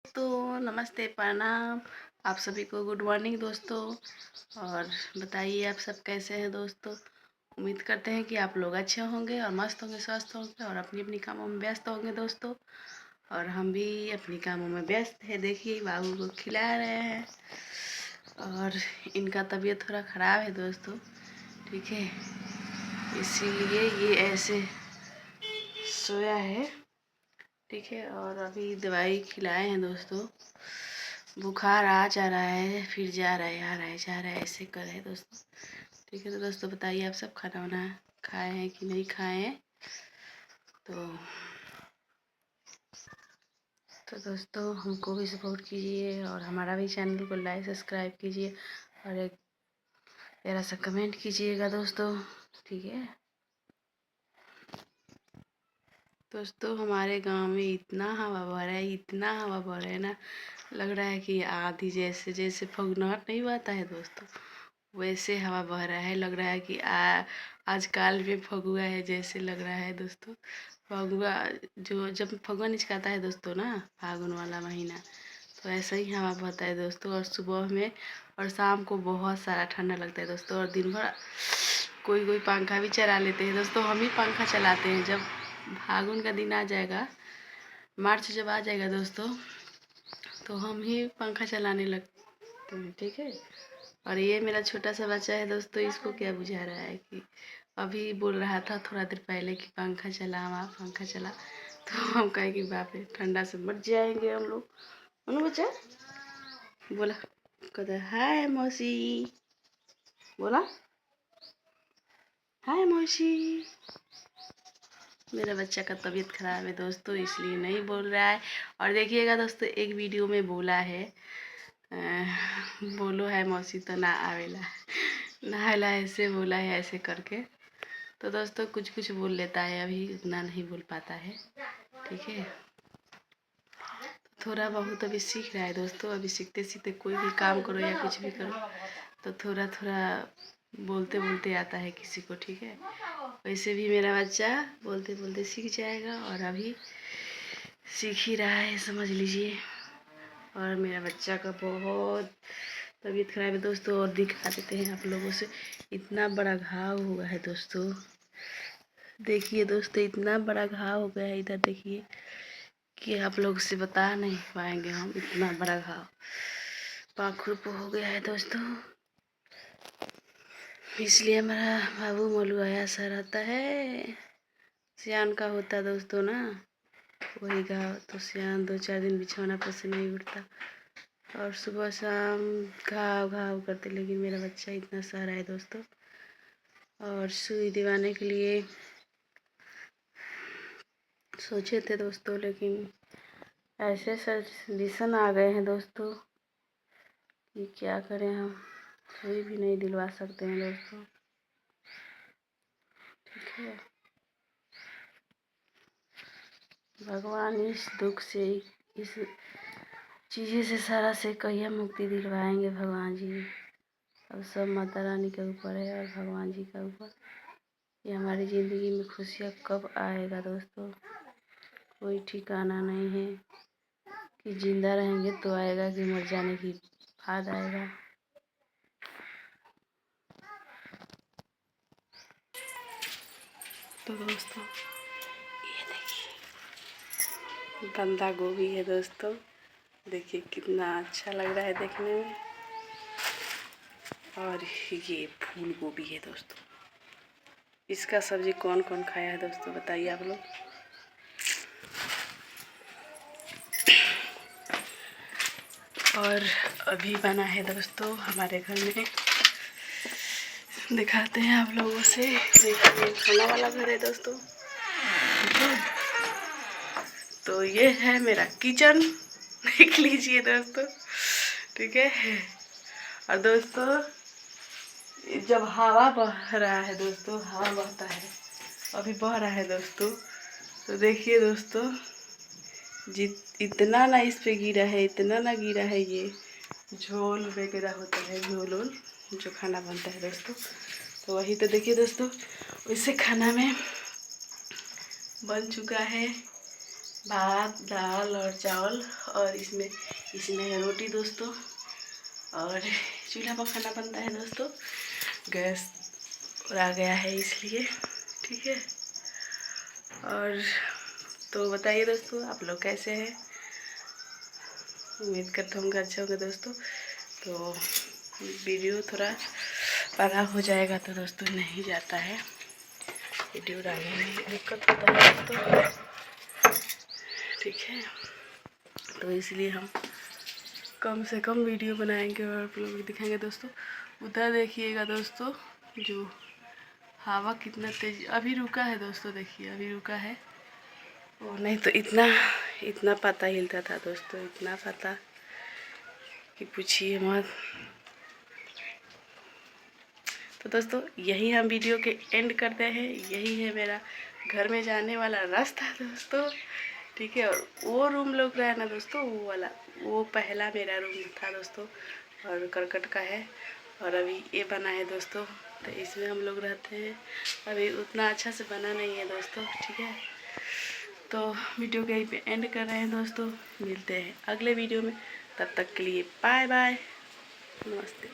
दोस्तों नमस्ते प्रणाम। आप सभी को गुड मॉर्निंग दोस्तों। और बताइए आप सब कैसे हैं दोस्तों। उम्मीद करते हैं कि आप लोग अच्छे होंगे और मस्त होंगे, स्वस्थ होंगे और अपनी अपनी कामों में व्यस्त होंगे दोस्तों। और हम भी अपनी कामों में व्यस्त हैं। देखिए बाबू को खिला रहे हैं और इनका तबीयत थोड़ा ख़राब है दोस्तों, ठीक है, इसीलिए ये ऐसे सोया है, ठीक है। और अभी दवाई खिलाए हैं दोस्तों। बुखार आ जा रहा है, फिर जा रहा है, आ रहा है, जा रहा है, ऐसे कर रहे हैं दोस्तों, ठीक है। तो दोस्तों बताइए आप सब खाना वाना खाए हैं कि नहीं खाए हैं। तो दोस्तों हमको भी सपोर्ट कीजिए और हमारा भी चैनल को लाइक सब्सक्राइब कीजिए और एक प्यारा सा कमेंट कीजिएगा दोस्तों, ठीक है। दोस्तों हमारे गांव में इतना हवा बह रहा है, इतना हवा बह रहा है ना, लग रहा है कि आधी जैसे जैसे फगुनाहट नहीं बहता है दोस्तों, वैसे हवा बह रहा है। लग रहा है कि आज काल में फगुआ है जैसे लग रहा है दोस्तों। फगुआ जो जब फगुआ निचकाता है दोस्तों ना, फागुन वाला महीना, तो ऐसा ही हवा बहता है दोस्तों। और सुबह में और शाम को बहुत सारा ठंडा लगता है दोस्तों। और दिन भर कोई कोई पंखा भी चला लेते हैं दोस्तों। हम ही पंखा चलाते हैं। जब फागुन का दिन आ जाएगा, मार्च जब आ जाएगा दोस्तों, तो हम ही पंखा चलाने लगते हैं, ठीक है। और ये मेरा छोटा सा बच्चा है दोस्तों, इसको क्या बुझा रहा है कि अभी बोल रहा था थोड़ा देर पहले कि पंखा चला, वहाँ पंखा चला। तो हम कहे कि बाप रे ठंडा से मर जाएंगे हम लोग। बोलो बच्चा, बोला, कहता हाय मौसी, बोला हाय मौसी। मेरा बच्चा का तबीयत ख़राब है दोस्तों, इसलिए नहीं बोल रहा है। और देखिएगा दोस्तों, एक वीडियो में बोला है बोलो है मौसी तो ना आवेला, ना आवेला, ऐसे बोला है ऐसे करके। तो दोस्तों कुछ कुछ बोल लेता है, अभी उतना नहीं बोल पाता है, ठीक है। थोड़ा बहुत अभी सीख रहा है दोस्तों। अभी सीखते सीखते कोई भी काम करो या कुछ भी करो तो थोड़ा थोड़ा बोलते बोलते आता है किसी को, ठीक है। वैसे भी मेरा बच्चा बोलते बोलते सीख जाएगा और अभी सीख ही रहा है, समझ लीजिए। और मेरा बच्चा का बहुत तबीयत खराब है दोस्तों। और दिखा देते हैं आप लोगों से, इतना बड़ा घाव हुआ है दोस्तों। देखिए दोस्तों, इतना बड़ा घाव हो गया है इधर, देखिए कि आप लोग से बता नहीं पाएंगे हम। इतना बड़ा घाव पाखुर पे हो गया है दोस्तों। इसलिए हमारा बाबू मलुआया सा रहता है, सियान का होता दोस्तों ना, वही घाव। तो सियान 2-4 दिन बिछौना पर से नहीं उठता और सुबह शाम घाव घाव करते। लेकिन मेरा बच्चा इतना सह रहा है दोस्तों। और सुई दिवाने के लिए सोचे थे दोस्तों, लेकिन ऐसे सजेशन आ गए हैं दोस्तों कि क्या करें हम, सुई भी नहीं दिलवा सकते हैं दोस्तों, ठीक है। भगवान इस दुख से, इस चीज़ें से सारा से कहिया मुक्ति दिलवाएंगे भगवान जी। अब सब माता रानी के ऊपर है और भगवान जी के ऊपर। ये हमारी ज़िंदगी में खुशियाँ कब आएगा दोस्तों, कोई ठिकाना नहीं है कि जिंदा रहेंगे तो आएगा कि मर जाने की बाद आएगा। तो दोस्तों ये देखिए बंदा गोभी है दोस्तों, देखिए कितना अच्छा लग रहा है देखने में। और ये फूल गोभी है दोस्तों। इसका सब्जी कौन कौन खाया है दोस्तों, बताइए आप लोग। और अभी बना है दोस्तों हमारे घर में, दिखाते हैं आप लोगों से। देखिए खाना वाला घर है दोस्तों। तो ये है मेरा किचन, देख लीजिए दोस्तों, ठीक है। और दोस्तों जब हवा बह रहा है दोस्तों, हवा बहता है, अभी बह रहा है दोस्तों, तो देखिए दोस्तों इतना ना इस पे गिरा है, इतना ना गिरा है। ये झोल वगैरह होता है, झोल वोल जो खाना बनता है दोस्तों, तो वही तो देखिए दोस्तों। वैसे खाना में बन चुका है भात दाल और चावल, और इसमें है रोटी दोस्तों। और चूल्हा पर खाना बनता है दोस्तों, गैस आ गया है इसलिए, ठीक है। और तो बताइए दोस्तों, आप लोग कैसे हैं? उम्मीद करता हूँ अच्छे होंगे दोस्तों। तो वीडियो थोड़ा बड़ा हो जाएगा तो दोस्तों नहीं जाता है, वीडियो डालने में दिक्कत होता है दोस्तों, ठीक है। तो इसलिए हम कम से कम वीडियो बनाएंगे और आप लोग दिखाएंगे दोस्तों। उधर देखिएगा दोस्तों, जो हवा कितना तेज अभी रुका है दोस्तों, देखिए अभी रुका है। और नहीं तो इतना पता हिलता था दोस्तों, इतना पता कि पूछिए मत। तो दोस्तों यही हम वीडियो के एंड करते हैं। यही है मेरा घर में जाने वाला रास्ता दोस्तों, ठीक है। और वो रूम लोग रहा है ना दोस्तों, वो वाला, वो पहला मेरा रूम था दोस्तों, और करकट का है। और अभी ये बना है दोस्तों, तो इसमें हम लोग रहते हैं। अभी उतना अच्छा से बना नहीं है दोस्तों, ठीक है। तो वीडियो के यहीं पे एंड कर रहे हैं दोस्तों, मिलते हैं अगले वीडियो में। तब तक के लिए बाय बाय, नमस्ते।